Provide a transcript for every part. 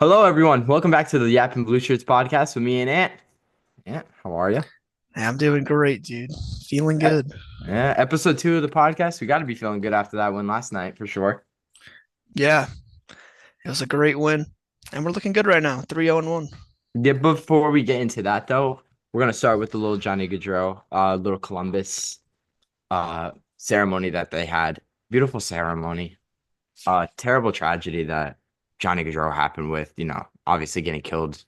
Hello, everyone. Welcome back to the Yappin Blueshirts Podcast with me and Ant. Yeah, how are you? Hey, I'm doing great, dude. Feeling good. Yeah, episode 2 of the podcast. We got to be feeling good after that win last night for sure. Yeah, it was a great win. And we're looking good right now. 3-0-1. Yeah, before we get into that though, we're gonna start with the little Johnny Gaudreau, little Columbus ceremony that they had. Beautiful ceremony. Terrible tragedy that Johnny Gaudreau happened with. Obviously getting killed,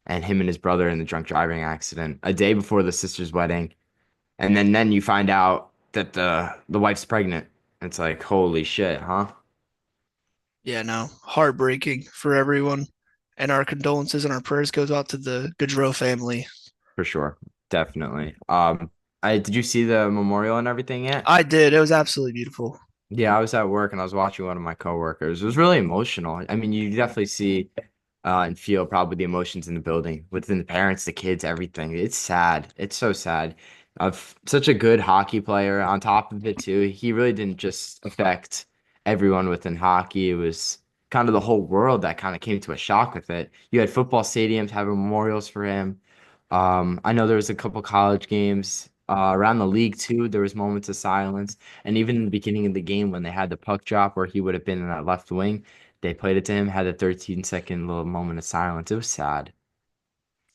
and him and his brother in the drunk driving accident a day before the sister's wedding. And then you find out that the wife's pregnant. It's like, holy shit, huh? Yeah, no, heartbreaking for everyone. And our condolences and our prayers goes out to the Gaudreau family. For sure. Definitely. I did you see the memorial and everything yet? I did. It was absolutely beautiful. Yeah, I was at work and I was watching one of my coworkers. It was really emotional. I mean, you definitely see and feel probably the emotions in the building within the parents, the kids, everything. It's sad. It's so sad. Of such a good hockey player on top of it too. He really didn't just affect everyone within hockey. It was kind of the whole world that kind of came to a shock with it. You had football stadiums having memorials for him. I know there was a couple college games around the league too. There was moments of silence, and even in the beginning of the game when they had the puck drop where he would have been in that left wing, they played it to him, had a 13-second little moment of silence. It was sad.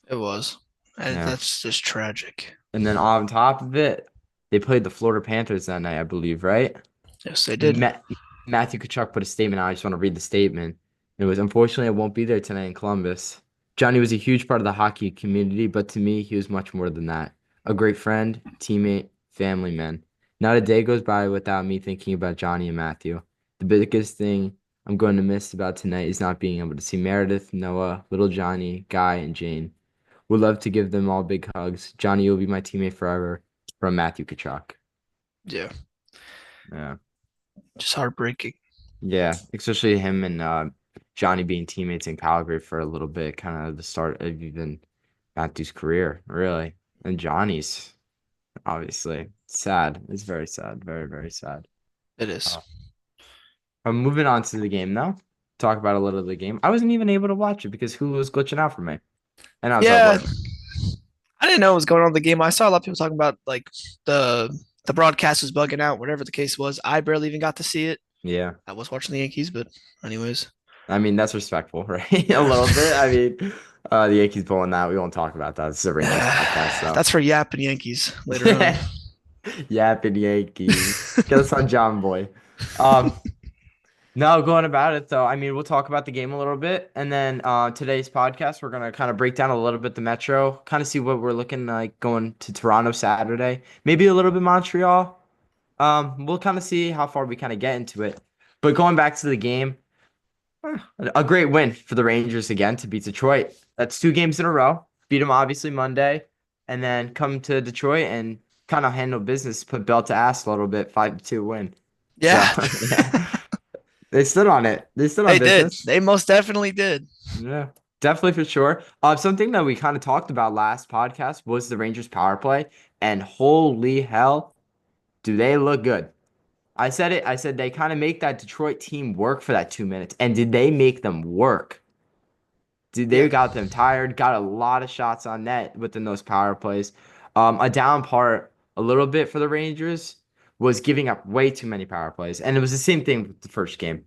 It was. And Yeah. that's just tragic. And then on top of it, they played the Florida Panthers that night, I believe, right? Yes, they did. Ma Matthew Kachuk put a statement out. I just want to read the statement. It was, unfortunately, I won't be there tonight in Columbus. Johnny was a huge part of the hockey community, but to me, he was much more than that. A great friend, teammate, family man. Not a day goes by without me thinking about Johnny and Matthew. The biggest thing I'm going to miss about tonight is not being able to see Meredith, Noah, little Johnny, Guy, and Jane. Would love to give them all big hugs. Johnny, you'll be my teammate forever. From Matthew Kachuk. Yeah, Yeah. just heartbreaking. Yeah, especially him and Johnny being teammates in Calgary for a little bit, kind of the start of even Matthew's career, really. And Johnny's, obviously. Sad. It's very sad. Very, very sad. It is. Uh, I'm moving on to the game now. Talk about a little of the game. I wasn't even able to watch it because Hulu was glitching out for me. And I was at Yeah, work. I didn't know what was going on in the game. I saw a lot of people talking about like the broadcast was bugging out, whatever the case was. I barely even got to see it. Yeah. I was watching the Yankees, but anyways, I mean, that's respectful, right? A little bit. I mean, the Yankees pulling that. We won't talk about that. It's a Rangers podcast, so. that's for Yap and Yankees later on. Yappin' Yankees. Get us on John Boy. Um, no, going about it though. I mean, we'll talk about the game a little bit, and then today's podcast, we're gonna kind of break down a little bit the Metro, kind of see what we're looking like going to Toronto Saturday, maybe a little bit Montreal. We'll kind of see how far we kind of get into it. But going back to the game, a great win for the Rangers again to beat Detroit. That's 2 games in a row. Beat them obviously Monday, and then come to Detroit and kind of handle business, put belt to ass a little bit, 5-2 win. So Yeah, yeah, they stood on it. They stood on they did. business. They most definitely did. Yeah, definitely for sure. Something that we kind of talked about last podcast was the Rangers power play, and holy hell, do they look good. I said it. I said they kind of make that Detroit team work for that 2 minutes. And did they make them work? Did they Yeah, got them tired? Got a lot of shots on net within those power plays. A down part a little bit for the Rangers was giving up way too many power plays. And it was the same thing with the first game.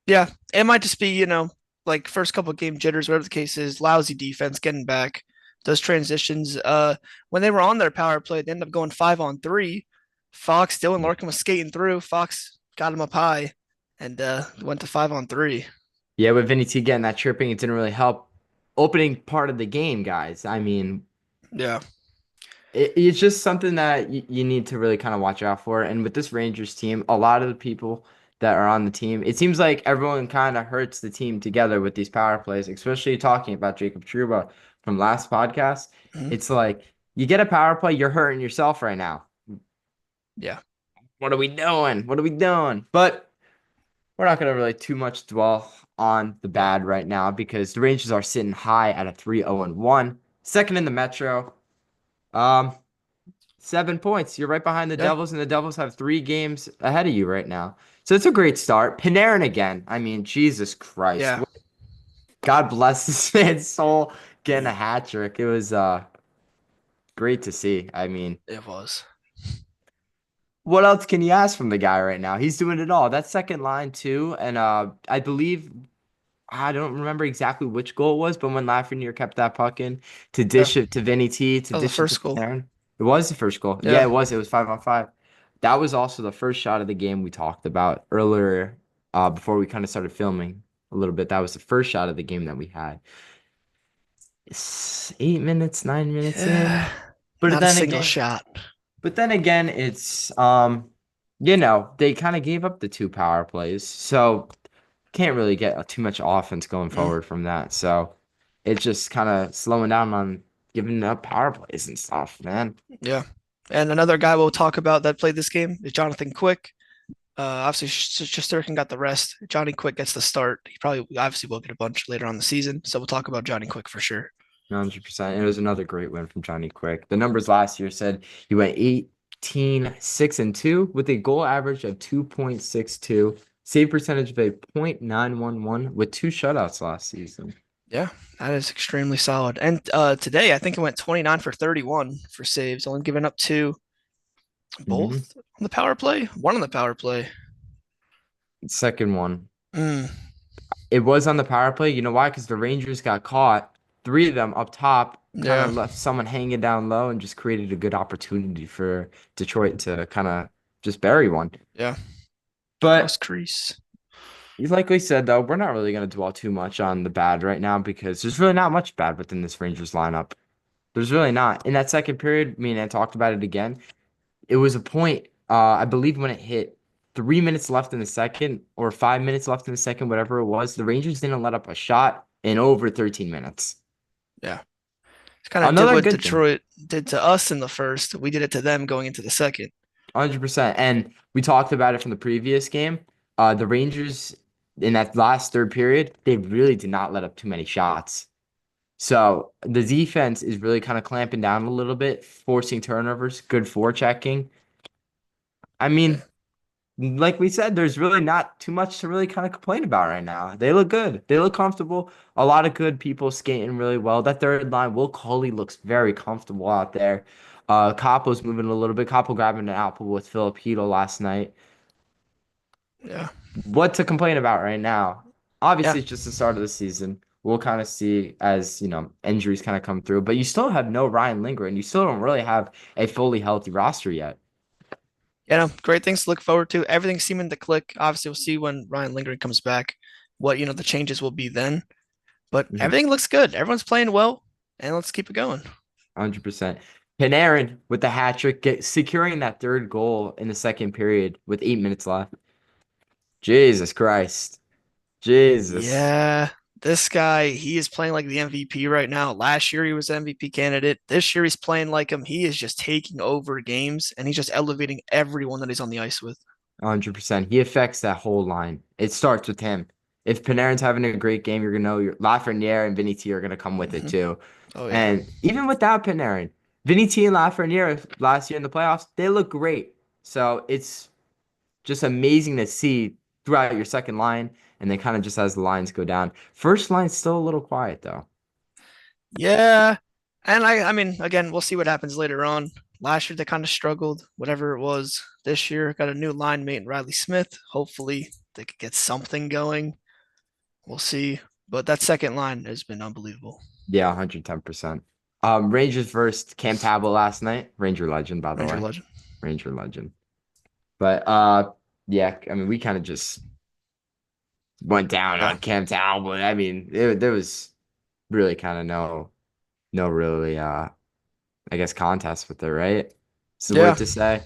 yeah. It might just be like first couple of game jitters, whatever the case is. Lousy defense getting back. Those transitions. When they were on their power play, they ended up going 5-on-3. Fox, Dylan Larkin was skating through. Fox got him up high, and went to 5-on-3. Yeah, with Vinny T getting that tripping, it didn't really help opening part of the game, guys. I mean, Yeah, it's just something that you need to really kind of watch out for. And with this Rangers team, a lot of the people that are on the team, it seems like everyone kind of hurts the team together with these power plays, especially talking about Jacob Trouba from last podcast. mhm. It's like you get a power play, you're hurting yourself right now. Yeah, What are we doing? What are we doing? But we're not going to really too much dwell on the bad right now because the Rangers are sitting high at a 3-0-1, second in the Metro. Um, 7 points. You're right behind the yeah. Devils, and the Devils have 3 games ahead of you right now. So it's a great start. Panarin again. I mean, Jesus Christ. Yeah. God bless this man's soul getting a hat trick. It was great to see. I mean, It was. what else can you ask from the guy right now? He's doing it all. That second line too, and I believe I don't remember exactly which goal it was, but when Lafreniere kept that puck in to Yeah, dish it to Vinny T, to that was the dish it to first goal. Panarin, it was the first goal. Yeah, Yeah, it was. It was 5-on-5. That was also the first shot of the game we talked about earlier, before we kind of started filming a little bit. That was the first shot of the game that we had. It's 8 minutes, 9 minutes yeah. in. But Not a then single again, shot. it's they kind of gave up the two power plays. So can't really get too much offense going Mm, forward from that. So it's just kind of slowing down on giving up power plays and stuff, man. yeah. And another guy we'll talk about that played this game is Jonathan Quick. Obviously, Shesterkin got the rest. Johnny Quick gets the start. He probably obviously will get a bunch later on the season. So we'll talk about Johnny Quick for sure. 100%. It was another great win from Johnny Quick. The numbers last year said he went 18, 6, and 2 with a goal average of 2.62, save percentage of a .911 with two shutouts last season. Yeah, that is extremely solid. And today, I think it went 29 for 31 for saves, only giving up two, Hmm. both on the power play, one on the power play. Second one. Mm, It was on the power play. You know why? Because the Rangers got caught. Three of them up top kind yeah, of left someone hanging down low and just created a good opportunity for Detroit to kind of just bury one. yeah, cross But crease. like we said, though, we're not really going to dwell too much on the bad right now because there's really not much bad within this Rangers lineup. There's really not. In that second period, me and I talked about it again. It was a point, I believe, when it hit 3 minutes left in the second or 5 minutes left in the second, whatever it was, the Rangers didn't let up a shot in over 13 minutes. Yeah, it's kind of did Another what good thing, Detroit did to us in the first. We did it to them going into the second. 100%. And we talked about it from the previous game. The Rangers in that last third period, they really did not let up too many shots. So the defense is really kind of clamping down a little bit, forcing turnovers, good forechecking. I Yeah, mean, like we said, there's really not too much to really kind of complain about right now. They look good. They look comfortable. A lot of good people skating really well. That third line, Will Coley looks very comfortable out there. Capo's moving a little bit. Capo grabbing an apple with Filipino last night. yeah, What to complain about right now? yeah. Obviously, it's just the start of the season. We'll kind of see as, injuries kind of come through, but you still have no Ryan Lindgren. You still don't really have a fully healthy roster yet. Great things to look forward to. Everything's seeming to click. Obviously, we'll see when Ryan Lindgren comes back what the changes will be then. But Mhm. everything looks good. Everyone's playing well, and let's keep it going. 100%. Panarin with the hat trick, securing that third goal in the second period with 8 minutes left. Jesus Christ. Jesus. Yeah, this guy, he is playing like the MVP right now. Last year he was MVP candidate. This year he's playing like him. He is just taking over games and he's just elevating everyone that he's on the ice with. 100%. He affects that whole line. It starts with him. If Panarin's having a great game, you're gonna know your Lafreniere and Vinny T are gonna come with it Hmm. too. Oh yeah, And even without Panarin, Vinny T and Lafreniere last year in the playoffs, they look great. So it's just amazing to see throughout your second line, and then kind of just as the lines go down. First line's still a little quiet though. yeah. And I mean, again, we'll see what happens later on. Last year they kind of struggled, whatever it was. This year got a new line mate in Riley Smith. Hopefully they could get something going. We'll see. But that second line has been unbelievable. Yeah, 110%. Rangers versus Cam Talbot last night. Ranger legend, by the Ranger way. legend. Ranger legend. But yeah, I mean, we kind of just went down Yeah. on Cam Talbot. I mean, there was really kind of no really I guess contest with it, right? It's the Yeah. word to say.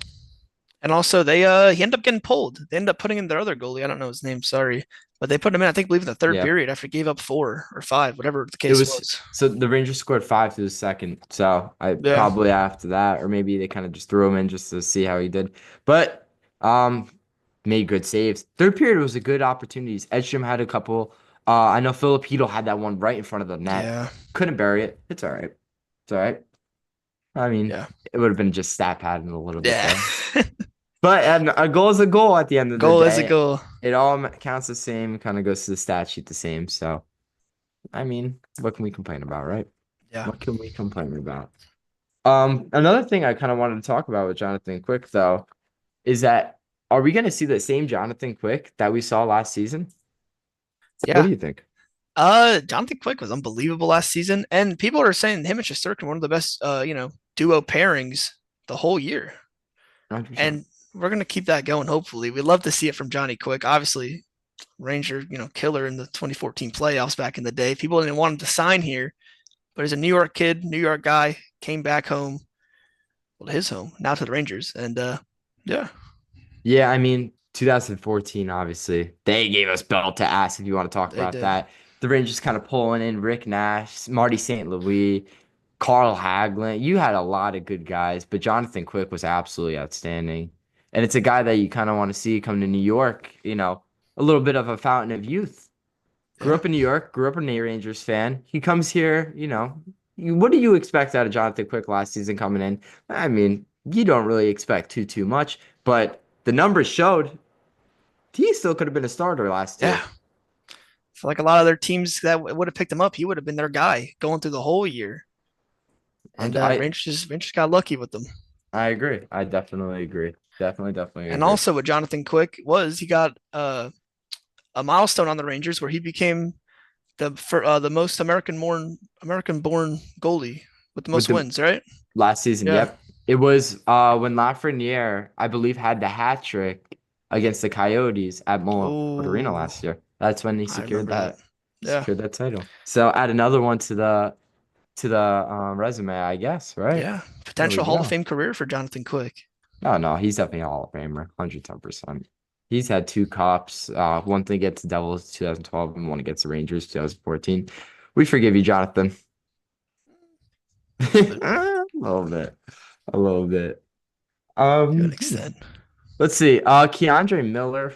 And also they he ended up getting pulled. They ended up putting in their other goalie. I don't know his name, sorry. But they put him in, I think, believe in the third Yeah. period after he gave up 4 or 5, whatever the It case was was. so the Rangers scored five to the second. So I Yeah. probably after that, or maybe they kind of just threw him in just to see how he did. But um made good saves. Third period was a good opportunities. Edstrom had a couple. I know Filipino had that one right in front of the net. Yeah. Couldn't bury it. It's all right. It's all right. I mean, Yeah. it would have been just stat padding a little bit Yeah. there. But a goal is a goal at the end of the Goal is a day. goal. It all counts the same, kind of goes to the stat sheet the same. So I mean, what can we complain about, right? Yeah. What can we complain about? Another thing I kind of wanted to talk about with Jonathan Quick, though, is that are we going to see the same Jonathan Quick that we saw last season? What Yeah. do you think? Jonathan Quick was unbelievable last season, and people are saying him and Shesterkin one of the best, duo pairings the whole year. 100%. And we're gonna keep that going. Hopefully, we'd love to see it from Johnny Quick. Obviously, Ranger, killer in the 2014 playoffs back in the day. People didn't want him to sign here, but as a New York kid, New York guy, came back home, well, his home, now to the Rangers, and yeah, Yeah, I mean, 2014, obviously, they gave us belt to ass if you want to talk they about did. that. The Rangers kind of pulling in Rick Nash, Marty St. Louis, Carl Hagelin. You had a lot of good guys, but Jonathan Quick was absolutely outstanding. And it's a guy that you kind of want to see come to New York, a little bit of a fountain of youth. Grew Yeah, up in New York, grew up a Rangers fan. He comes here, what do you expect out of Jonathan Quick last season coming in? I mean, you don't really expect too much, but the numbers showed he still could have been a starter last yeah. year. So like a lot of their teams that would have picked him up, he would have been their guy going through the whole year. And And I Rangers got lucky with them. I agree. I definitely agree. Definitely And agree. also, what Jonathan Quick was, he got a milestone on the Rangers where he became the most American born goalie with the With most the wins, right? last season, Yeah. yep. It was when Lafreniere, I believe, had the hat trick against the Coyotes at Mullett Arena Oh, last year. That's when he I remember that. Yeah. secured that title. So add another one to the resume, I guess, right? Yeah. There we Potential Hall of go. Fame career for Jonathan Quick. No, he's definitely a Hall of Famer, 110%. He's had two cups, one thing against the Devils 2012 and one against the Rangers 2014. We forgive you, Jonathan. A little bit A little bit. A little bit. to an Hmm. extent. Let's see. Keandre Miller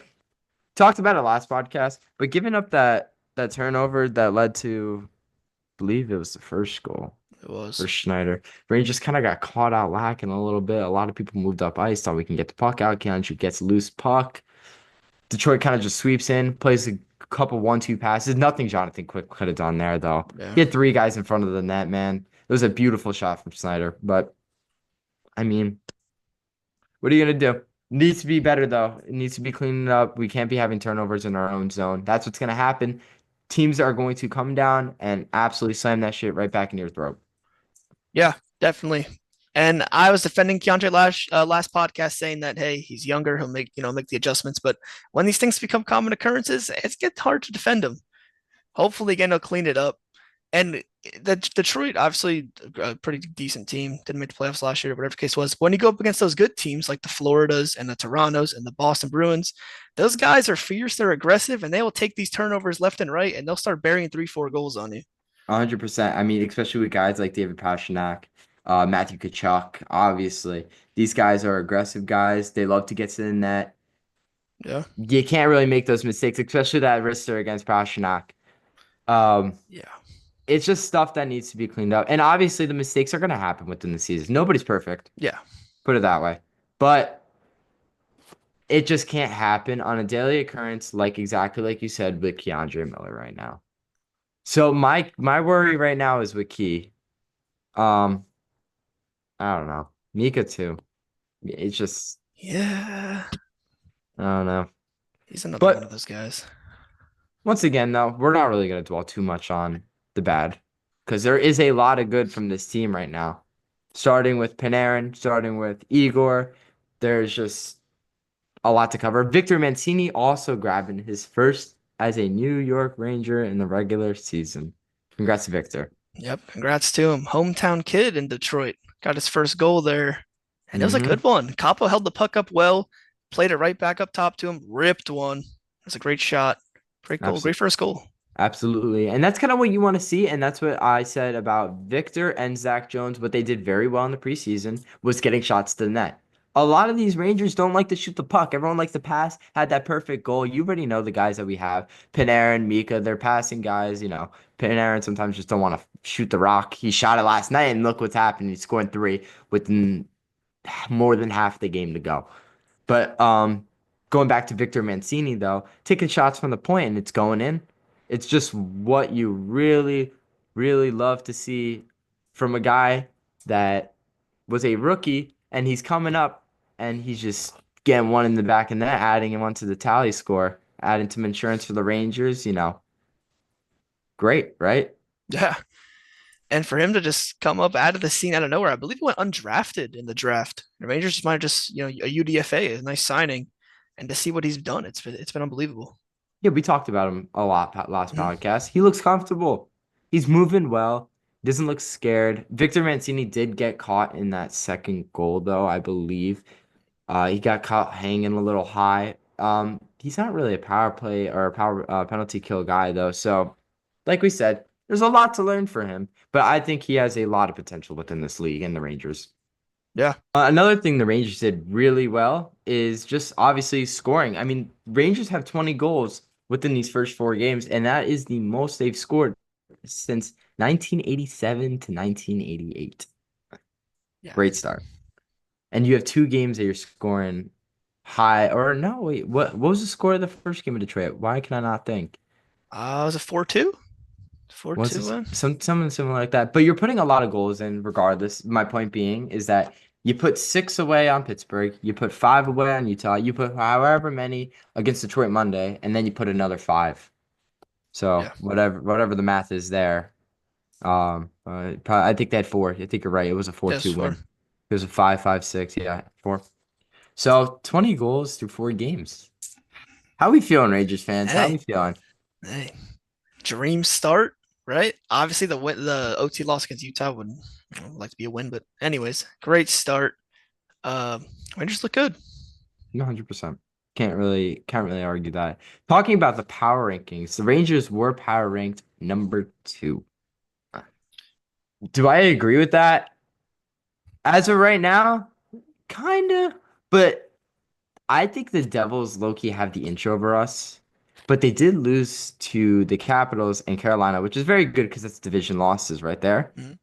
talked about it last podcast, but giving up that turnover that led to, I believe it was the first goal It for was. Schneider. Rangers kind of got caught out lacking a little bit. A lot of people moved up ice, thought we can get the puck out. Keandre gets loose puck. Detroit kind of just sweeps in, plays a couple 1-2 passes. Nothing Jonathan Quick could have done there, though. Yeah. He had three guys in front of the net, man. It was a beautiful shot from Snyder. But, I mean, what are you going to do? Needs to be better, though. It needs to be cleaned up. We can't be having turnovers in our own zone. That's what's going to happen. Teams are going to come down and absolutely slam that shit right back in your throat. Yeah, definitely. And I was defending Keandre last podcast, saying that hey, he's younger, he'll make the adjustments. But when these things become common occurrences, it gets hard to defend him. Hopefully, again, he'll clean it up. And the Detroit, obviously, a pretty decent team, didn't make the playoffs last year, whatever the case was. When you go up against those good teams like the Floridas and the Torontos and the Boston Bruins, those guys are fierce, they're aggressive, and they will take these turnovers left and right, and they'll start burying 3, 4 goals on you. 100%. I mean, especially with guys like David Pastrnak, Matthew Tkachuk, obviously. These guys are aggressive guys. They love to get to the net. Yeah, You can't really make those mistakes, especially that wrister against Pastrnak. Um, yeah, it's just stuff that needs to be cleaned up. And obviously, the mistakes are going to happen within the season. Nobody's perfect, yeah, put it that way. But it just can't happen on a daily occurrence, like exactly like you said with Keandre Miller right now. So my worry right now is with Key. Um, I don't know. Mika too. It's just yeah. I don't know. He's another one of But those guys. once again, though, we're not really going to dwell too much on the bad because there is a lot of good from this team right now. Starting with Panarin, starting with Igor, there's just a lot to cover. Victor Mancini also grabbing his first as a New York Ranger in the regular season. Congrats to Victor. Yep, congrats to him. Hometown kid in Detroit. Got his first goal there. And it was a Hmm. good one. Capo held the puck up well, played it right back up top to him, ripped one. It was a great shot. Great goal. Great Absolutely. first goal. Absolutely. And that's kind of what you want to see. And that's what I said about Victor and Zach Jones. What they did very well in the preseason was getting shots to the net. A lot of these Rangers don't like to shoot the puck. Everyone likes to pass, had that perfect goal. You already know the guys that we have. Panarin, Mika, they're passing guys. Panarin sometimes just don't want to shoot the rock. He shot it last night, and look what's happened. He's scoring three within more than half the game to go. But going back to Victor Mancini, though, taking shots from the point, and it's going in. It's just what you really, really love to see from a guy that was a rookie and he's coming up and he's just getting one in the back of the net, adding him onto the tally score, adding some insurance for the Rangers, great, right? Yeah. And for him to just come up out of the scene out of nowhere, I believe he went undrafted in the draft. The Rangers might have just, a UDFA, a nice signing, and to see what he's done, it's been unbelievable. Yeah, we talked about him a lot last Mhm. podcast. He looks comfortable. He's moving well. Doesn't look scared. Victor Mancini did get caught in that second goal, though, I believe. He got caught hanging a little high. He's not really a power play or a power penalty kill guy, though. So, like we said, there's a lot to learn for him. But I think he has a lot of potential within this league and the Rangers. Yeah. Another thing the Rangers did really well is just obviously scoring. I mean, Rangers have 20 goals within these first four games, and that is the most they've scored since 1987 to 1988. Yeah. Great start. And you have two games that you're scoring high, or no, wait, what was the score of the first game of Detroit? Why can I not think? Was it 4-2? Was 4-2 this win? something similar like that? But you're putting a lot of goals in regardless. My point being is that you put six away on Pittsburgh, you put five away on Utah, you put however many against Detroit Monday, and then you put another five. So Yeah. whatever the math is there. I think they had four. I think you're right. It was a Yes, 4-2 4. win. It was a 5-5-6. Yeah, four. So 20 goals through four games. How we feeling, Rangers fans? How we Hey, feeling? hey. Dream start, right? Obviously, the OT loss against Utah would like to be a win, but anyways, great start. Uh, Rangers look good. 100%. Can't really argue that. Talking about the power rankings, the Rangers were power ranked number two. Do I agree with that? As of right now, kinda. But I think the Devils low-key have the inch over us. But they did lose to the Capitals and Carolina, which is very good because that's division losses right there. Mhm.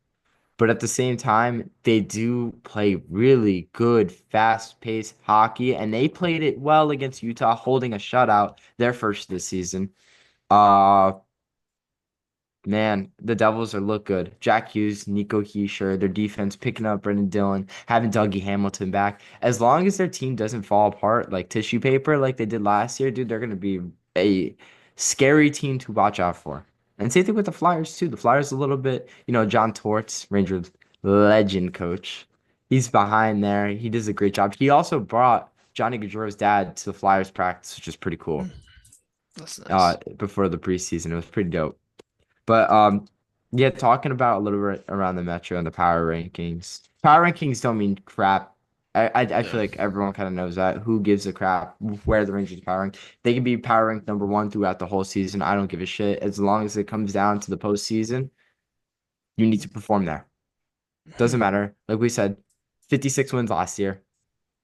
But at the same time, they do play really good, fast-paced hockey, and they played it well against Utah, holding a shutout their first this season. Uh, Man, the Devils are look good. Jack Hughes, Nico Heischer, their defense picking up Brendan Dillon, having Dougie Hamilton back. As long as their team doesn't fall apart like tissue paper like they did last year, dude, they're gonna be a scary team to watch out for. And same thing with the Flyers too. The Flyers a little bit, John Torts, Rangers legend coach. He's behind there. He does a great job. He also brought Johnny Gaudreau's dad to the Flyers practice, which is pretty cool. That's nice. Before the preseason, it was pretty dope. But yeah, talking about a little bit around the Metro and the power rankings. Power rankings don't mean crap. I feel Yeah. like everyone kind of knows that. Who gives a crap where the Rangers power rank? They can be power ranked number one throughout the whole season. I don't give a shit. As long as it comes down to the postseason, you need to perform there. Doesn't matter. Like we said, 56 wins last year,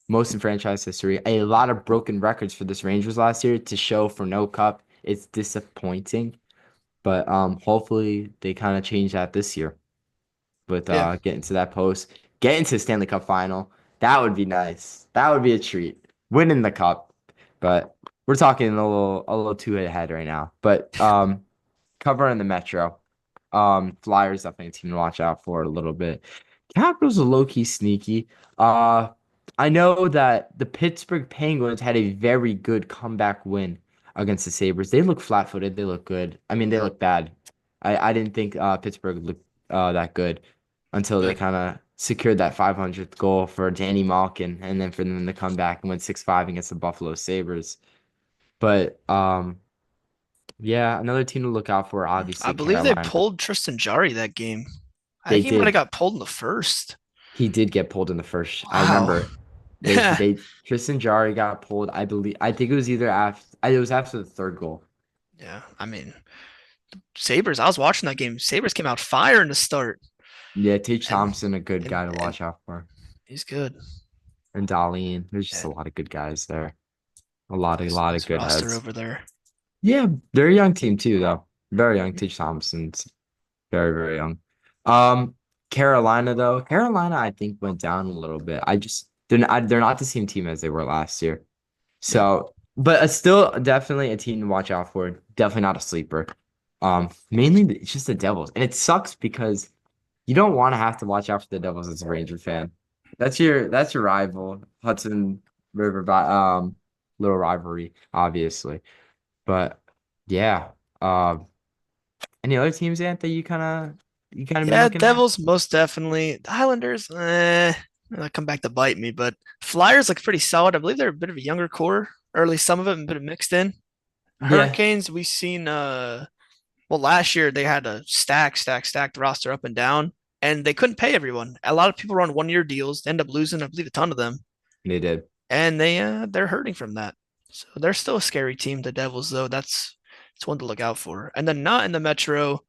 most in franchise history. A lot of broken records for this Rangers last year to show for no cup. It's disappointing. But hopefully they kind of change that this year with Yeah. getting to that post, getting to the Stanley Cup final. That would be nice. That would be a treat. Winning the cup. But we're talking a little too ahead right now. But covering the Metro. Flyers definitely a team to watch out for a little bit. Capitals are low-key sneaky. Uh I know that the Pittsburgh Penguins had a very good comeback win against the Sabres. They look flat-footed. They look good. I mean, they look bad. I didn't think Pittsburgh looked that good until they Yeah. kind of secured that 500th goal for Danny Malkin, and then for them to come back and win 6-5 against the Buffalo Sabres. But yeah, another team to look out for, I obviously believe they Carolina. pulled Tristan Jari that game. I They think he might have did. got pulled in the first. He did get pulled in the first. I Wow. remember Yeah. they Tristan Jari got pulled. I think it was either after it was after the third goal. Yeah. I mean, Sabres, I was watching that game. Sabres came out fire in the start. Yeah, Tage And Thompson, a good and guy to and watch out for. he's good. And Darlene. There's just a And lot of good guys there. A lot of nice, lot of nice good roster heads. over there. Yeah, they're a young team too, though. Very young. Tage Thompson's very, very young. Um, Carolina though. Carolina, I think, went down a little bit. They're not the same team as they were last year. Yeah. So, but still definitely a team to watch out for. Definitely not a sleeper. Mainly it's just the Devils, and it sucks because you don't want to have to watch out for the Devils as a Ranger fan. That's your rival, Hudson River, little rivalry, obviously. But yeah, any other teams, Ant, that you kind of been Yeah, looking at? Devils most definitely. The Highlanders, they'll come back to bite me, but Flyers look pretty solid. I believe they're a bit of a younger core, or at least some of it, a bit of mixed in. Yeah, Hurricanes, we've seen well, last year they had a stacked roster up and down, and they couldn't pay everyone. A lot of people were on 1 year deals, they end up losing, I believe, a ton of them, they did. and they're hurting from that. So they're still a scary team, the Devils, though. It's one to look out for. And then not in the Metro.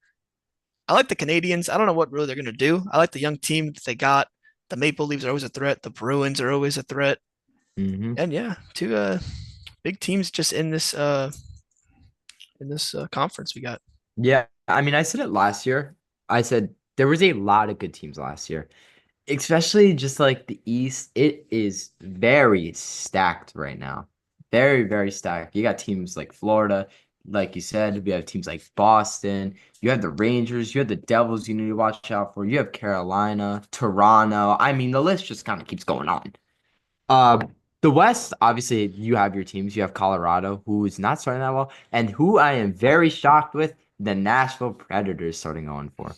I like the Canadians. I don't know what really they're gonna do. I like the young team that they got. The Maple Leafs are always a threat. The Bruins are always a threat. Hmm. And yeah, two big teams just in this conference we got. Yeah, I mean, I said it last year. I said there was a lot of good teams last year, especially just like the East. It is very stacked right now. Very, very stacked. You got teams like Florida, like you said. We have teams like Boston. You have the Rangers. You have the Devils you need to watch out for. You have Carolina, Toronto. I mean, the list just kind of keeps going on. Uh, the West, obviously, you have your teams. You have Colorado, who is not starting that well, and who I am very shocked with, the Nashville Predators starting 0-4.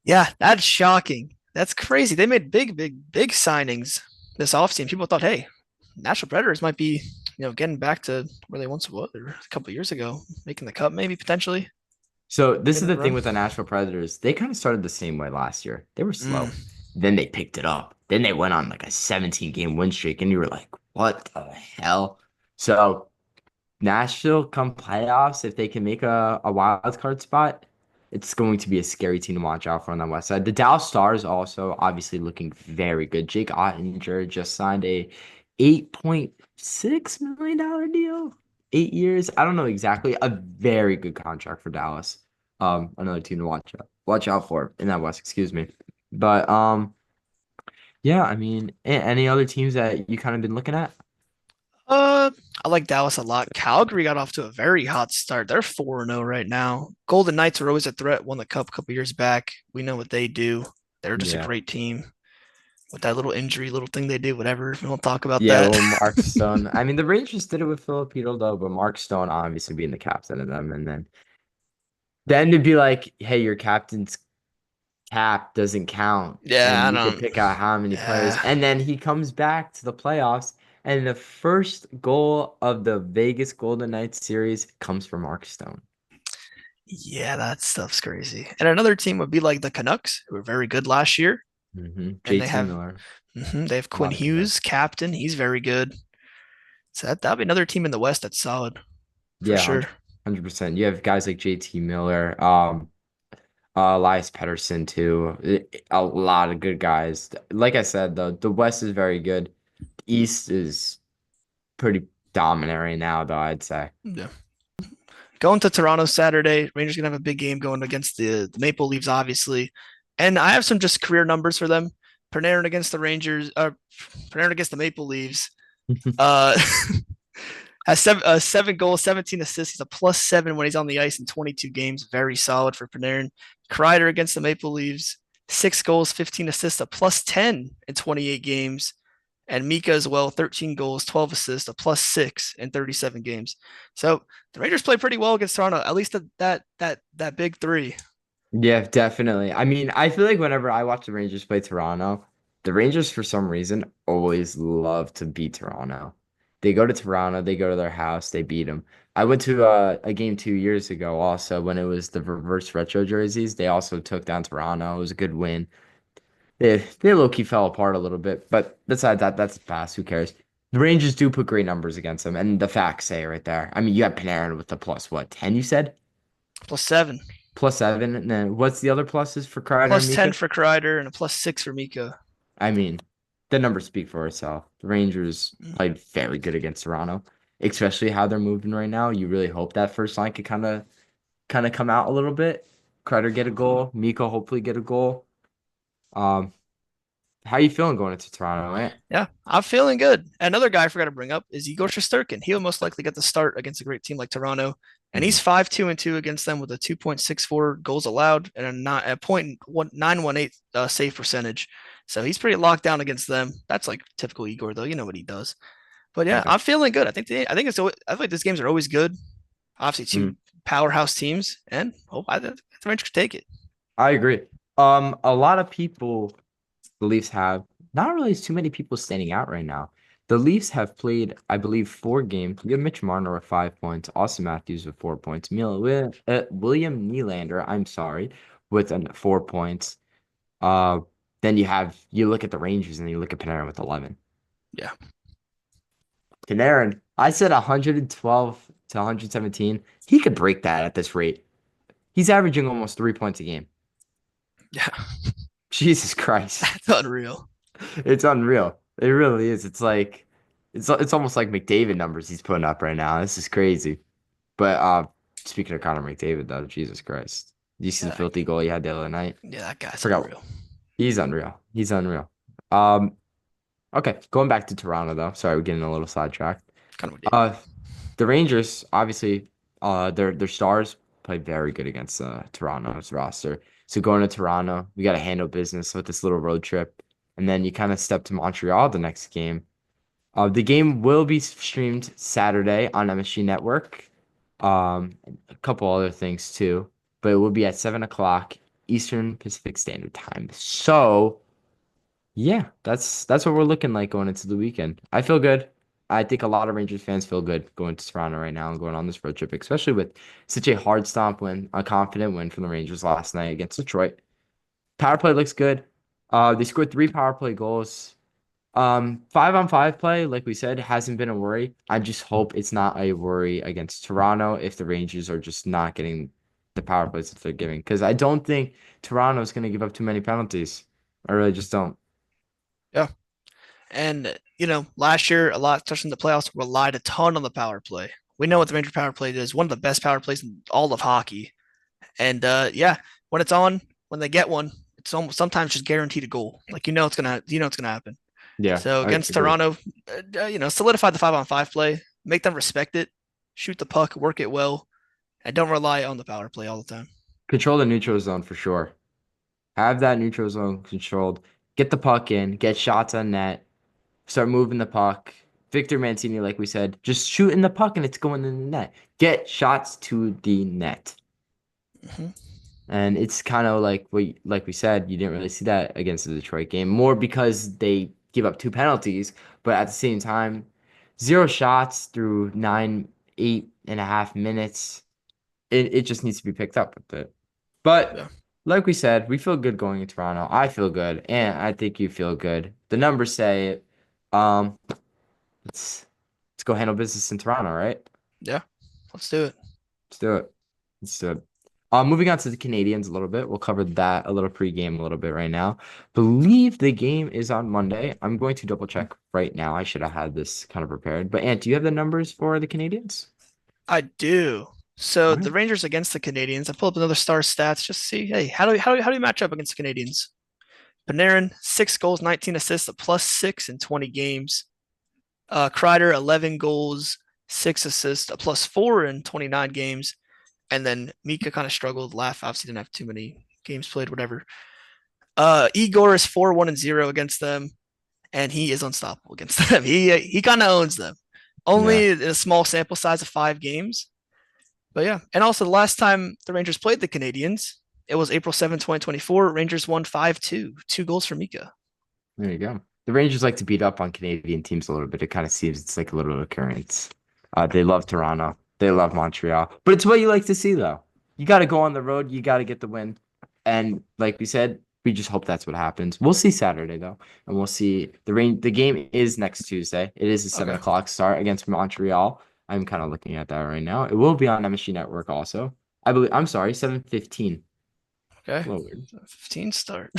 Yeah, that's shocking. That's crazy. They made big signings this offseason. People thought, hey, National Predators might be, getting back to where they once were a couple years ago, making the cup, maybe potentially So this is making a the thing run. with the Nashville Predators. They kind of started the same way last year. They were Mm. slow. Then they picked it up. Then they went on like a 17-game win streak, and you were like, what the hell? So Nashville come playoffs, if they can make a wild card spot, it's going to be a scary team to watch out for on the west side. The Dallas Stars also obviously looking very good. Jake Ottinger just signed a $8.6 million deal, 8 years. I don't know exactly. A very good contract for Dallas. Another team to watch out for in that West, excuse me. But yeah, I mean, any other teams that you kind of been looking at? Uh, I like Dallas a lot. Calgary got off to a very hot start. They're 4-0 right now. Golden Knights are always a threat. Won the cup a couple years back. We know what they do. They're just a Yeah. great team. With that little injury, little thing they do, whatever. We won't talk about Yeah, that. well, Mark Stone. I mean, the Rangers did it with Filipino though, but Mark Stone obviously being the captain of them, and then to be like, hey, your captain's cap doesn't count, Yeah, and I you could don't. pick out how many players, Yeah, and then he comes back to the playoffs, and the first goal of the Vegas Golden Knights series comes from Mark Stone. yeah, that stuff's crazy. And another team would be like the Canucks, who were very good last year, and JT Miller, they have a Quinn lot of good Hughes, guys. captain. He's very good. So that'd be another team in the West that's solid for Yeah, sure. 100%. You have guys like JT Miller, Elias Pettersson too. A lot of good guys. Like I said, the West is very good. East is pretty dominant right now, though, I'd say. Yeah. Going to Toronto Saturday. Rangers gonna have a big game going against the Maple Leafs, obviously. And I have some just career numbers for them. Panarin against the Rangers, Panarin against the Maple Leafs. Uh, has 7 goals, 17 assists. He's a +7 when he's on the ice in 22 games. Very solid for Panarin. Kreider against the Maple Leafs, 6 goals, 15 assists, a +10 in 28 games. And Mika as well, 13 goals, 12 assists, a +6 in 37 games. So the Rangers play pretty well against Toronto. At least that big three. Yeah, definitely. I mean, I feel like whenever I watch the Rangers play Toronto, the Rangers, for some reason, always love to beat Toronto. They go to Toronto, they go to their house, they beat them. I went to a game 2 years ago also when it was the reverse retro jerseys. They also took down Toronto. It was a good win. They low-key fell apart a little bit, but besides that, that's the past. Who cares? The Rangers do put great numbers against them, and the facts say it right there. I mean, you have Panarin with the plus what, 10 you said? +7. +7. And then what's the other pluses for Kreider and +10 Mika? for Kreider and a +6 for Mika. I mean, the numbers speak for itself. The Rangers played very good against Toronto, especially how they're moving right now. You really hope that first line could kind of come out a little bit. Kreider get a goal, Mika hopefully get a goal. Um, how you feeling going into Toronto, man? Yeah, I'm feeling good. Another guy I forgot to bring up is Igor Shesterkin. He'll most likely get the start against a great team like Toronto. And he's 5-2-2 against them with a 2.64 goals allowed and a 0.918 save percentage. So he's pretty locked down against them. That's like typical Igor, though. You know what he does. But yeah, Okay. I'm feeling good. I feel like these games are always good. Obviously, two Mm. powerhouse teams, and I think the Rangers could take it. I agree. A lot of people, the Leafs have not really too many people standing out right now. The Leafs have played, I believe, 4 games. You have Mitch Marner with 5 points, Austin Matthews with 4 points, William Nylander, I'm sorry, with 4 points. Uh, then you look at the Rangers and you look at Panarin with 11. Yeah, Panarin, I said 112 to 117. He could break that at this rate. He's averaging almost 3 points a game. yeah, Jesus Christ. that's unreal. It's unreal. It really is. It's almost like McDavid numbers he's putting up right now. This is crazy. But speaking of Connor McDavid though, Jesus Christ. Did you see the Yeah, filthy goal he had the other night? yeah, that guy's Forgot. unreal. He's unreal. He's unreal. Um, okay, going back to Toronto though. Sorry, we're getting a little sidetracked. Kind of a deal. Uh the Rangers, obviously, their stars played very good against Toronto's roster. So going to Toronto, we got to handle business with this little road trip, and then you kind of step to Montreal the next game. The game will be streamed Saturday on MSG Network. A couple other things too, but it will be at 7 o'clock Eastern Pacific Standard Time. So yeah, that's what we're looking like going into the weekend. I feel good. I think a lot of Rangers fans feel good going to Toronto right now and going on this road trip, especially with such a hard stomp win, a confident win from the Rangers last night against Detroit. Power play looks good. They scored 3 power play goals. 5-on-5 play, like we said, hasn't been a worry. I just hope it's not a worry against Toronto if the Rangers are just not getting the power plays that they're giving. Because I don't think Toronto's going to give up too many penalties. I really just don't. Yeah. And, last year, a lot, especially in the playoffs, relied a ton on the power play. We know what the Ranger power play is, one of the best power plays in all of hockey. And yeah, when it's on, when they get one, it's almost sometimes just guaranteed a goal. Like it's gonna happen. Yeah, So I against agree. Toronto, solidify the 5-on-5 play, make them respect it, shoot the puck, work it well, and don't rely on the power play all the time. Control the neutral zone for sure. Have that neutral zone controlled. Get the puck in, get shots on net, start moving the puck. Victor Mancini, like we said, just shooting the puck and it's going in the net. Get shots to the net. Mm-hmm. And it's kind of like we said, you didn't really see that against the Detroit game. More because they give up 2 penalties, but at the same time, 0 shots through 8.5 minutes. It just needs to be picked up a bit. But Yeah, like we said, we feel good going in Toronto. I feel good, and I think you feel good. The numbers say it. Um, let's go handle business in Toronto, right? yeah, let's do it. Let's do it. Let's do it. Moving on to the Canadians a little bit. We'll cover that a little pregame a little bit right now. Believe the game is on Monday. I'm going to double check right now. I should have had this kind of prepared. But Ant, do you have the numbers for the Canadians? I do. So All right. the Rangers against the Canadians. I pull up another star stats just to see, hey, how do you match up against the Canadians? Panarin, 6 goals, 19 assists, a +6 in 20 games. Kreider, 11 goals, 6 assists, a +4 in 29 games. And then Mika kind of struggled. Laugh obviously didn't have too many games played, whatever. Igor is 4-1-0 against them, and he is unstoppable against them. He kind of owns them. Yeah. Only a small sample size of 5 games. But yeah. And also the last time the Rangers played the Canadians, it was April 7th, 2024. Rangers won 5-2. 2 goals for Mika. There you go. The Rangers like to beat up on Canadian teams a little bit. It kind of seems it's like a little occurrence. They love Toronto. They love Montreal. But it's what you like to see, though. You got to go on the road. You got to get the win. And like we said, we just hope that's what happens. We'll see Saturday, though. And we'll see the rain. The game is next Tuesday. It is a seven Okay. o'clock start against Montreal. I'm kind of looking at that right now. It will be on MSG Network also. I believe, I'm sorry, 7:15. Okay. A little weird. 15 start.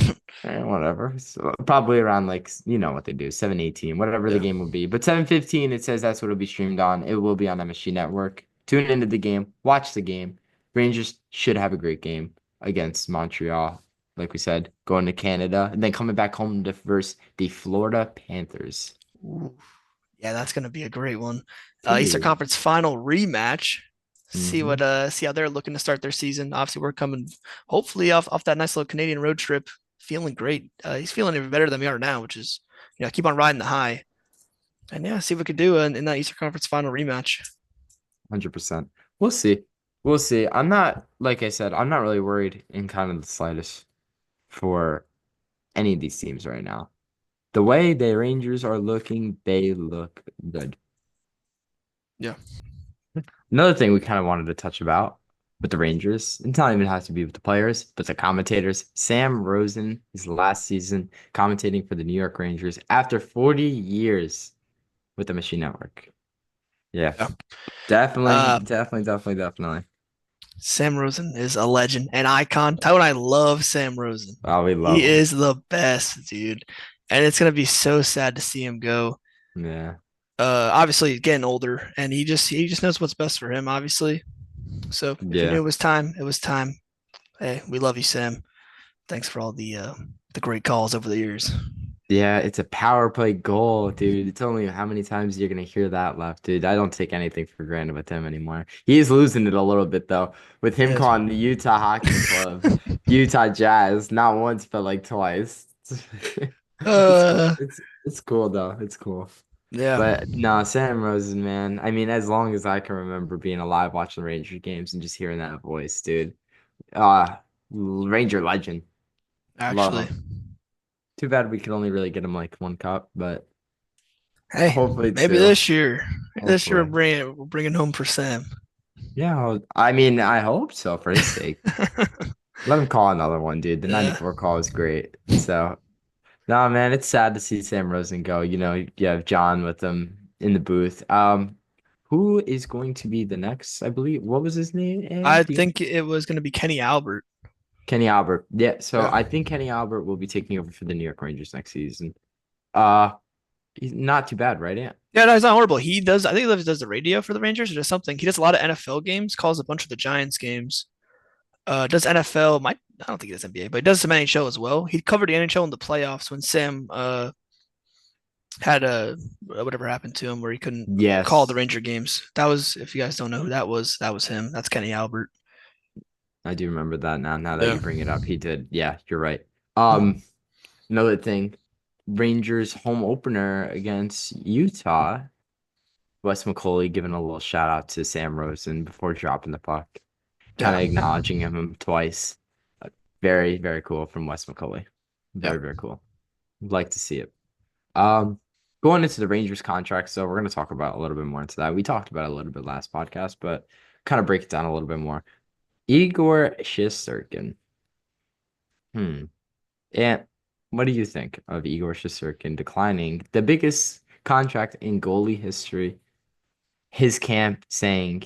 Whatever. So probably around like you know what they do, 7:18, whatever the Yeah. game will be. But 7:15, it says that's what it'll be streamed on. It will be on MSG Network. Tune into the game, watch the game. Rangers should have a great game against Montreal. Like we said, going to Canada and then coming back home to versus the Florida Panthers. Ooh. Yeah, that's going to be a great one. It's gonna be a Eastern good one. Conference final rematch. Hmm. See how they're looking to start their season. Obviously, we're coming hopefully off that nice little Canadian road trip, feeling great. He's feeling even better than we are now, which is keep on riding the high. And yeah, see what we could do in that Eastern Conference Final rematch. 100%. We'll see. We'll see. I'm not, like I said, I'm not really worried in kind of the slightest for any of these teams right now. The way the Rangers are looking, they look good. Yeah. Another thing we kind of wanted to touch about with the Rangers, it not even has to be with the players, but the commentators. Sam Rosen, his last season commentating for the New York Rangers after 40 years with the Machine Network. Yeah, Yeah. definitely, Uh, definitely, definitely, definitely. Sam Rosen is a legend, an icon. Taiwo and I love Sam Rosen. Oh, we love He him. is the best, dude. And it's gonna be so sad to see him go. Yeah, Obviously he's getting older, and he just knows what's best for him. Obviously, so if he knew yeah. it was time, it was time. Hey, we love you, Sam. Thanks for all the great calls over the years. Yeah, it's a power play goal, dude. It's only how many times you're gonna hear that left, dude. I don't take anything for granted with him anymore. He is losing it a little bit though, with him Yes. calling the Utah Hockey Club, Utah Jazz, not once but like twice. It's Uh, it's cool though. It's cool. yeah, But no, Sam Rosen, man. I mean, as long as I can remember being alive watching the Ranger games and just hearing that voice, dude. Uh Ranger legend. Love actually. him. Too bad we could only really get him like one cup, but Hey, hopefully maybe two. this year. This year Hopefully. we're bringing home for Sam. Yeah, I mean, I hope so for his sake. Let him call another one, dude. The Yeah. 94 call was great. So, no, man, it's sad to see Sam Rosen go. You have John with him in the booth. Who is going to be the next? I believe, what was his name? I Do you know? think it was going to be Kenny Albert. Kenny Albert. Yeah, so Yeah. I think Kenny Albert will be taking over for the New York Rangers next season. Uh, he's not too bad, right? Yeah. Yeah, no, he's not horrible. He does, I think he does the radio for the Rangers or does something. He does a lot of NFL games, calls a bunch of the Giants games. Does NFL, I don't think he does NBA, but he does some NHL as well. He covered the NHL in the playoffs when Sam had whatever happened to him where he couldn't call the Yes, Ranger games. That was, if you guys don't know who that was him. That's Kenny Albert. I do remember that now. Now that Yeah. you bring it up, he did. Yeah, you're right. Hmm. Another thing, Rangers home opener against Utah. Wes McCauley giving a little shout out to Sam Rosen before dropping the puck, kind Yeah. of acknowledging him twice. Very, very cool from Wes McCauley. Yeah. Very, very cool. Would like to see it. Um, Going into the Rangers contract, so we're going to talk about a little bit more into that. We talked about it a little bit last podcast, but kind of break it down a little bit more. Igor Shesterkin. Hmm. And what do you think of Igor Shesterkin declining the biggest contract in goalie history? His camp saying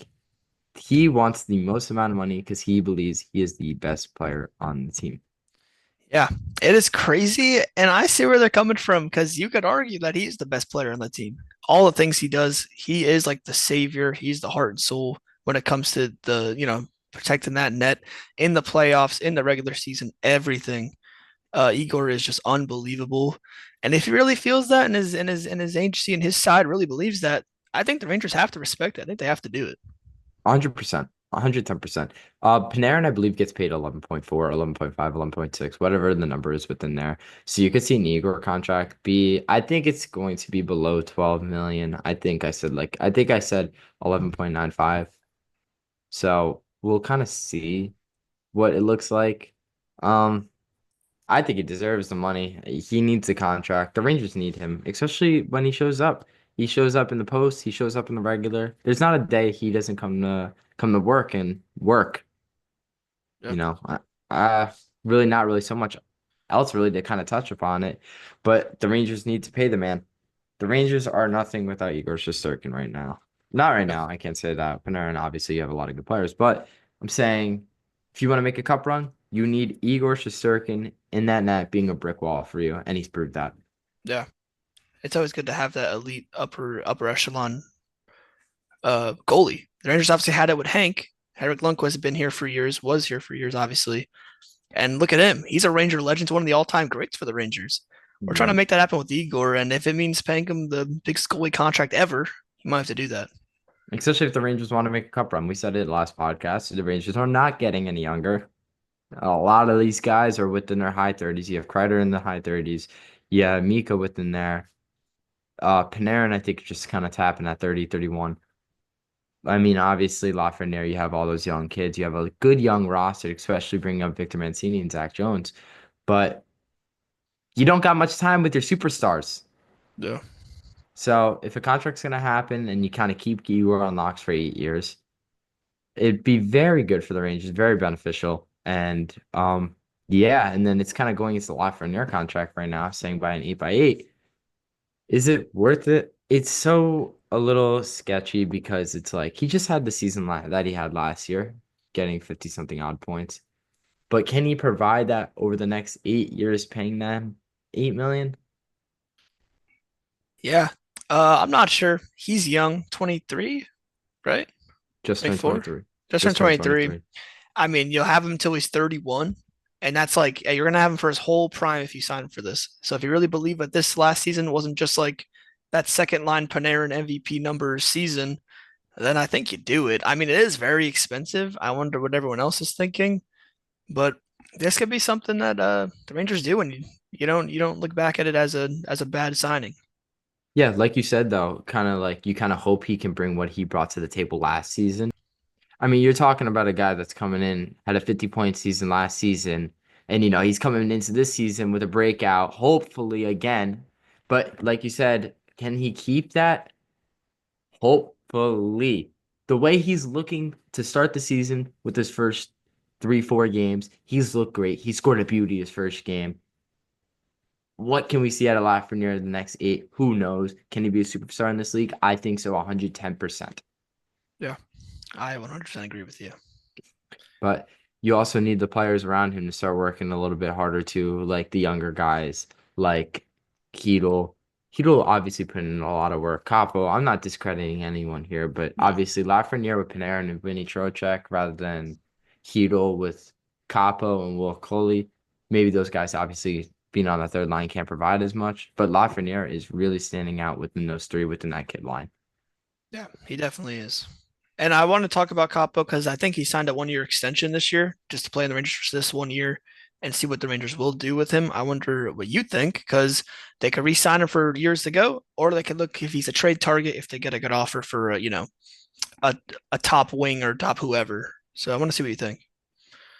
he wants the most amount of money because he believes he is the best player on the team. Yeah, it is crazy, and I see where they're coming from because you could argue that he's the best player on the team. All the things he does, he is like the savior. He's the heart and soul when it comes to protecting that net in the playoffs, in the regular season, everything. Igor is just unbelievable, and if he really feels that, and his agency and his side really believes that, I think the Rangers have to respect it. I think they have to do it. 100%. 110%. Panarin, I believe, gets paid 11.4, 11.5, 11.6, whatever the number is within there. So you could see an Igor contract be, I think it's going to be below 12 million. I think I said 11.95. So we'll kind of see what it looks like. Um, I think he deserves the money. He needs a contract. The Rangers need him, especially when he shows up. He shows up in the post. He shows up in the regular. There's not a day he doesn't come to work and work. Yeah, You know, really not really so much else really to kind of touch upon it. But the Rangers need to pay the man. The Rangers are nothing without Igor Shesterkin right now. Not right yeah, now. I can't say that. Panarin, obviously, you have a lot of good players, but I'm saying if you want to make a cup run, you need Igor Shesterkin in that net being a brick wall for you, and he's proved that. yeah. It's always good to have that elite upper echelon goalie. The Rangers obviously had it with Hank. Henrik Lundqvist had been here for years, was here for years, obviously. And look at him. He's a Ranger legend, one of the all-time greats for the Rangers. We're trying to Yep. make that happen with Igor, and if it means paying him the biggest goalie contract ever, you might have to do that. Especially if the Rangers want to make a cup run. We said it last podcast. The Rangers are not getting any younger. A lot of these guys are within their high 30s. You have Kreider in the high 30s. Yeah, Mika within there. Panarin, I think, just kind of tapping at 30, 31. I mean, obviously, Lafreniere, you have all those young kids. You have a good young roster, especially bringing up Victor Mancini and Zach Jones. But you don't got much time with your superstars. Yeah. So if a contract's going to happen and you kind of keep Igor on locks for 8 years, it'd be very good for the Rangers, very beneficial. And yeah, and then it's kind of going into the Lafreniere contract right now, saying by an 8x8. Is it worth it? It's so a little sketchy because it's like he just had the season that he had last year, getting 50 something odd points. But can he provide that over the next 8 years, paying them 8 million? Yeah. I'm not sure. He's young, 23, right? Just turned 24. 23. Just turned Just turned 23. 23. I mean, you'll have him until he's 31. And that's like, yeah, you're going to have him for his whole prime if you sign him for this. So if you really believe that this last season wasn't just like that second line Panarin MVP numbers season, then I think you do it. I mean, it is very expensive. I wonder what everyone else is thinking, but this could be something that the Rangers do, and you don't look back at it as a bad signing. Yeah, like you said though, kind of like you kind of hope he can bring what he brought to the table last season. I mean, you're talking about a guy that's coming in, had a 50-point season last season, and he's coming into this season with a breakout, hopefully again. But like you said, can he keep that? Hopefully. The way he's looking to start the season with his first 3, 4 games, he's looked great. He scored a beauty his first game. What can we see out of Lafreniere in the next 8? Who knows? Can he be a superstar in this league? I think so, 110%. Yeah, I 100% agree with you. But you also need the players around him to start working a little bit harder too, like the younger guys, like Keedle. Keedle obviously put in a lot of work. Capo, I'm not discrediting anyone here, but No, obviously Lafreniere with Panarin and Vinny Trocheck rather than Keedle with Capo and Will Coley. Maybe those guys obviously being on the third line can't provide as much, but Lafreniere is really standing out within those three within that kid line. yeah, he definitely is. And I want to talk about Capo because I think he signed a 1 year extension this year just to play in the Rangers for this 1 year and see what the Rangers will do with him. I wonder what you think because they could re-sign him for years to go, or they could look if he's a trade target if they get a good offer for a a top wing or top whoever. So I want to see what you think.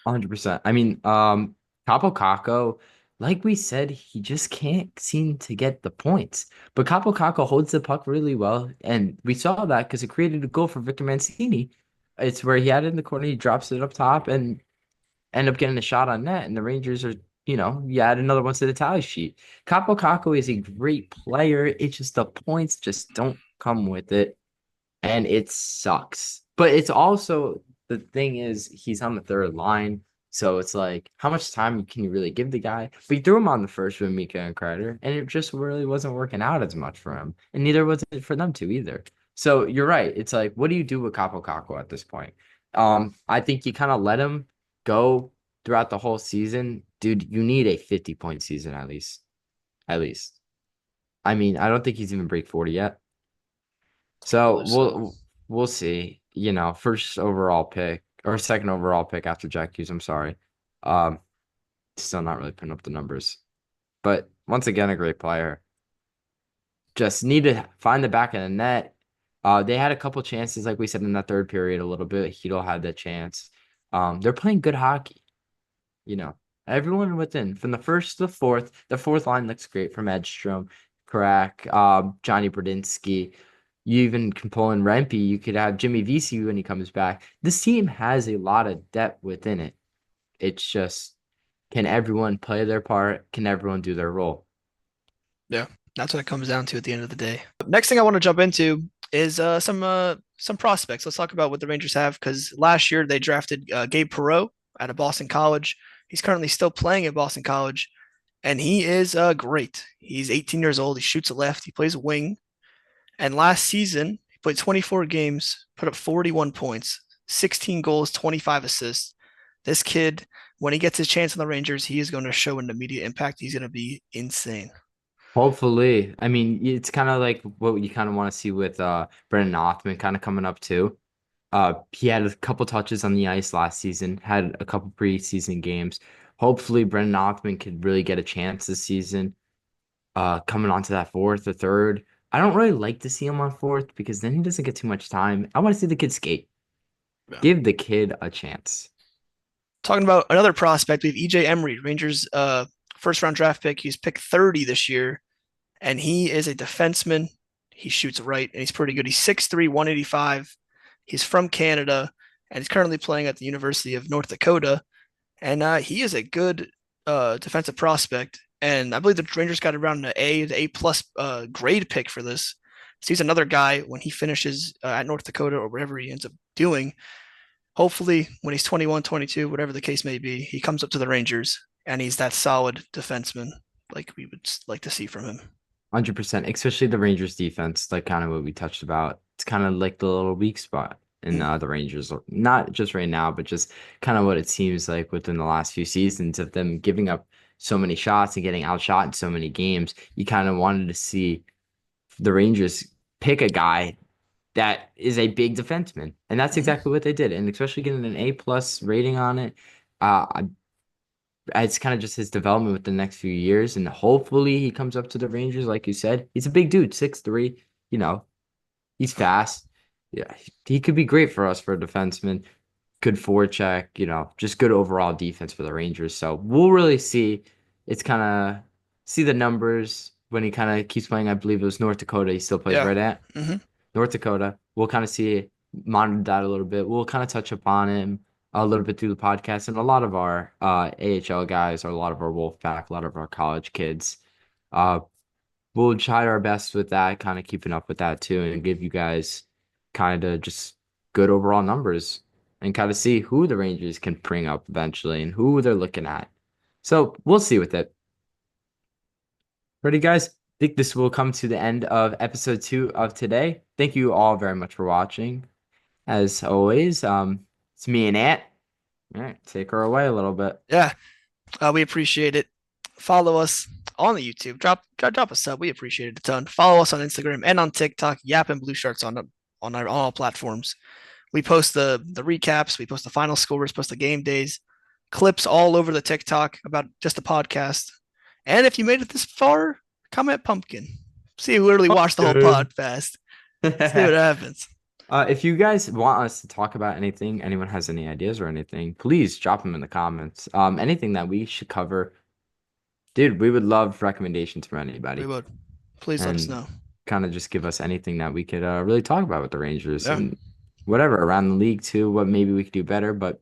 100%. I mean, Capo Caco, like we said, he just can't seem to get the points. But Capo Caco holds the puck really well, and we saw that because it created a goal for Victor Mancini. It's where he had it in the corner, he drops it up top, and end up getting a shot on net. And the Rangers are, you add another one to the tally sheet. Capo Caco is a great player. It's just the points just don't come with it and it sucks. But it's also the thing is he's on the third line, so it's like how much time can you really give the guy? But you threw him on the first with Mika and Kreider, and it just really wasn't working out as much for him, and neither was it for them to either. So you're right. It's like, what do you do with Capo Caco at this point? I think you kind of let him go throughout the whole season, dude. You need a 50-point season at least. At least. I mean, I don't think he's even break 40 yet. I So believe so. we'll see. First overall pick or second overall pick after Jack Hughes. I'm sorry. Um, Still not really putting up the numbers, but once again, a great player. Just need to find the back of the net. They had a couple chances, like we said in that third period, a little bit. Hito had that chance. They're playing good hockey. You know, Everyone within from the first to the fourth. The fourth line looks great from Edstrom, Karak, Johnny Brodinski. You even can pull in Rempe. You could have Jimmy VC when he comes back. This team has a lot of depth within it. It's just, can everyone play their part? Can everyone do their role? Yeah, that's what it comes down to at the end of the day. Next thing I want to jump into is some prospects. Let's talk about what the Rangers have because last year they drafted Gabe Perreault out of Boston College. He's currently still playing at Boston College, and he is great. He's 18 years old. He shoots a left. He plays a wing. And last season, he played 24 games, put up 41 points, 16 goals, 25 assists. This kid, when he gets his chance on the Rangers, he is going to show an immediate impact. He's going to be insane. Hopefully. I mean, it's kind of like what you kind of want to see with Brendan Othman kind of coming up too. He had a couple touches on the ice last season, had a couple preseason games. Hopefully, Brendan Othman could really get a chance this season. Coming onto that fourth or third. I don't really like to see him on fourth because then he doesn't get too much time. I want to see the kid skate. Yeah. Give the kid a chance. Talking about another prospect, we have EJ Emery, Rangers first round draft pick. He's picked 30 this year, and he is a defenseman. He shoots right, and he's pretty good. He's 6'3", 185. He's from Canada, and he's currently playing at the University of North Dakota. And he is a good defensive prospect. And I believe the Rangers got around an A, the A plus grade pick for this. So he's another guy when he finishes at North Dakota or wherever he ends up doing. Hopefully, when he's 21, 22, whatever the case may be, he comes up to the Rangers and he's that solid defenseman like we would like to see from him. 100%, especially the Rangers defense, like kind of what we touched about. It's kind of like the little weak spot in Mm. the Rangers, not just right now, but just kind of what it seems like within the last few seasons of them giving up so many shots and getting outshot in so many games. You kind of wanted to see the Rangers pick a guy that is a big defenseman, and that's Mm-hmm. exactly what they did. And especially getting an A plus rating on it, I it's kind of just his development with the next few years, and hopefully he comes up to the Rangers, like you said. He's a big dude, 6'3", you know, he's fast. Yeah, he could be great for us for a defenseman. Good forecheck, just good overall defense for the Rangers. So we'll really see. It's kind of see the numbers when he kind of keeps playing. I believe it was North Dakota. He still plays Yeah. right at Mm-hmm. North Dakota. We'll kind of see monitor that a little bit. We'll kind of touch upon him a little bit through the podcast, and a lot of our AHL guys, or a lot of our Wolfpack, a lot of our college kids. Uh, we'll try our best with that, kind of keeping up with that too, and give you guys kind of just good overall numbers and kind of see who the Rangers can bring up eventually and who they're looking at. So we'll see with it. Ready, guys? I think this will come to the end of episode 2 of today. Thank you all very much for watching. As always, it's me and Ant. All right, take her away a little bit. Yeah. We appreciate it. Follow us on the YouTube. Drop a sub. We appreciate it a ton. Follow us on Instagram and on TikTok. Yappin Blueshirts on all platforms. We post the recaps. We post the final scores. Post the game days. Clips all over the TikTok about just the podcast. And if you made it this far, comment pumpkin. See who literally watched the whole Good. pod fast. See what happens. If you guys want us to talk about anything, anyone has any ideas or anything, please drop them in the comments. Anything that we should cover, dude, we would love recommendations from We anybody, would. Please let us and know. kind of just give us anything that we could really talk about with the Rangers Yeah. and whatever around the league too, what maybe we could do better. But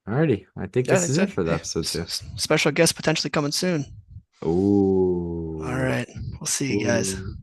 alrighty, I think Yeah, this is it exactly. for the Hey, episode 2. special guest potentially coming soon. All Ooh, right. We'll see you guys. ooh.